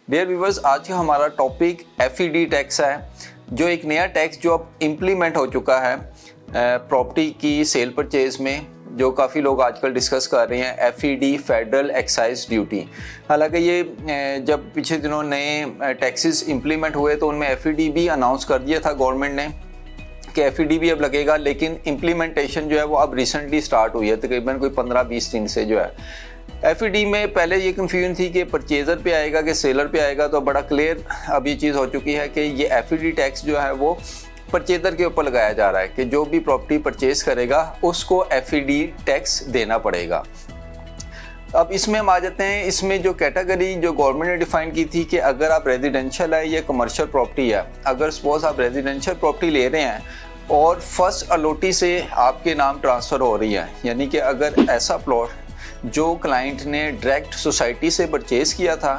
Dear viewers, आज का हमारा टॉपिक FED टैक्स है, जो एक नया टैक्स जो अब इम्प्लीमेंट हो चुका है प्रॉपर्टी की सेल परचेज में, जो काफ़ी लोग आजकल डिस्कस कर रहे हैं। FED federal excise duty. हालांकि ये जब पिछले दिनों नए टैक्सेस इम्प्लीमेंट हुए तो उनमें FED भी अनाउंस कर दिया था गवर्नमेंट ने कि FED भी अब लगेगा, लेकिन इम्प्लीमेंटेशन जो है वो अब रिसेंटली स्टार्ट हुई है, तकरीबन कोई 15-20 दिन से जो है। FED में पहले ये कन्फ्यूजन थी कि परचेज़र पे आएगा कि सेलर पे आएगा, तो बड़ा क्लियर अब ये चीज़ हो चुकी है कि ये FED टैक्स जो है वो परचेज़र के ऊपर लगाया जा रहा है कि जो भी प्रॉपर्टी परचेज़ करेगा उसको FED टैक्स देना पड़ेगा। अब इसमें हम आ जाते हैं, इसमें जो कैटेगरी जो गवर्नमेंट ने डिफ़ाइन की थी कि अगर आप रेजिडेंशियल है या कमर्शियल प्रॉपर्टी है, अगर सपोज आप रेजिडेंशियल प्रॉपर्टी ले रहे हैं और फर्स्ट अलॉटी से आपके नाम ट्रांसफ़र हो रही है, यानी कि अगर ऐसा प्लॉट जो क्लाइंट ने डायरेक्ट सोसाइटी से परचेज़ किया था,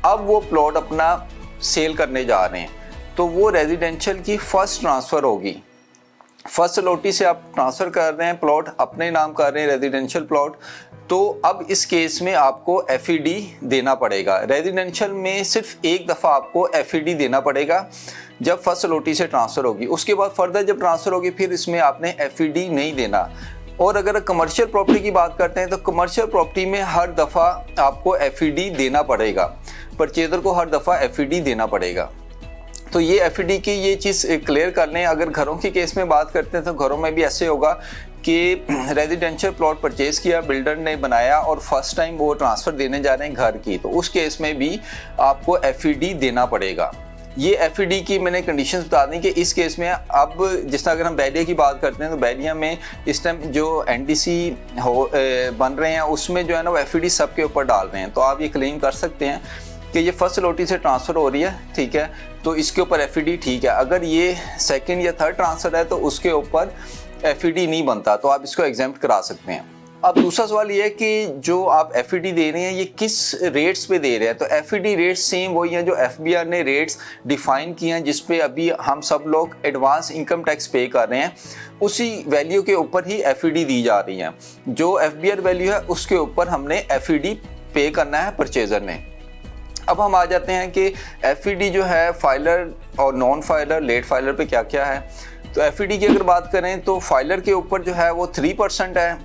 अब वो प्लॉट अपना सेल करने जा रहे हैं, तो वो रेजिडेंशियल की फ़र्स्ट ट्रांसफ़र होगी। फर्स्ट अलॉटी से आप ट्रांसफ़र कर रहे हैं, प्लॉट अपने नाम कर रहे हैं रेजिडेंशियल प्लॉट, तो अब इस केस में आपको FED देना पड़ेगा। रेजिडेंशियल में सिर्फ एक दफ़ा आपको FED देना पड़ेगा जब फर्स्ट अलॉटी से ट्रांसफ़र होगी। उसके बाद फर्दर जब ट्रांसफ़र होगी फिर इसमें आपने FED नहीं देना। और अगर कमर्शियल प्रॉपर्टी की बात करते हैं तो कमर्शियल प्रॉपर्टी में हर दफ़ा आपको FED देना पड़ेगा, परचेज़र को हर दफ़ा FED देना पड़ेगा। तो ये FED की ये चीज़ क्लियर कर लें। अगर घरों की केस में बात करते हैं तो घरों में भी ऐसे होगा कि रेजिडेंशियल प्लॉट परचेज़ किया, बिल्डर ने बनाया और फर्स्ट टाइम वो ट्रांसफ़र देने जा रहे हैं घर की, तो उस केस में भी आपको FED देना पड़ेगा। ये FED की मैंने कंडीशंस बता दी कि इस केस में अब जिस तरह अगर हम बैरिया की बात करते हैं तो बैरिया में इस टाइम जो NDC बन रहे हैं उसमें जो है ना वो FED सब के ऊपर डाल रहे हैं, तो आप ये क्लेम कर सकते हैं कि ये फर्स्ट अलॉटी से ट्रांसफ़र हो रही है, ठीक है, तो इसके ऊपर FED ठीक है। अगर ये सेकंड या थर्ड ट्रांसफ़र है तो उसके ऊपर FED नहीं बनता, तो आप इसको एग्जेम्प्ट करा सकते हैं। अब दूसरा सवाल ये है कि जो आप FED दे रहे हैं ये किस रेट्स पे दे रहे हैं, तो FED रेट्स सेम वही हैं जो FBR ने रेट्स डिफ़ाइन किए हैं, जिस पे अभी हम सब लोग एडवांस इनकम टैक्स पे कर रहे हैं, उसी वैल्यू के ऊपर ही FED दी जा रही है। जो FBR वैल्यू है उसके ऊपर हमने FED पे करना है परचेज़र ने। अब हम आ जाते हैं कि FED जो है फाइलर और नॉन फाइलर, लेट फाइलर पे क्या क्या है। तो FED की अगर बात करें तो फाइलर के ऊपर जो है वो 3% है,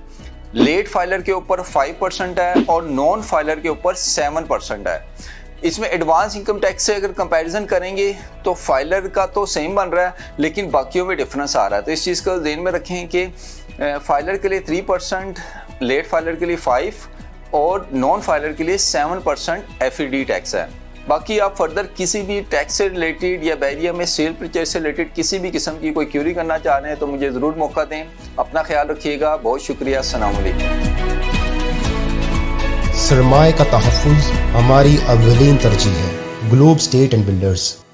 लेट फाइलर के ऊपर 5% है और नॉन फाइलर के ऊपर 7% है। इसमें एडवांस इनकम टैक्स से अगर कंपैरिजन करेंगे तो फाइलर का तो सेम बन रहा है, लेकिन बाकियों में डिफरेंस आ रहा है। तो इस चीज़ को ध्यान में रखें कि फाइलर के लिए 3%, लेट फाइलर के लिए 5% और नॉन फाइलर के लिए 7% FED टैक्स है। बाकी आप फर्दर किसी भी टैक्स से रिलेटेड या बैरिया में सेल परचेज से रिलेटेड किसी भी किस्म की कोई क्यूरी करना चाह रहे हैं तो मुझे ज़रूर मौका दें। अपना ख्याल रखिएगा, बहुत शुक्रिया, अस्सलाम वालेकुम। सरमाए का तहफ़्फ़ुज़ हमारी अव्वलीन तरजीह है। Globe state and builders.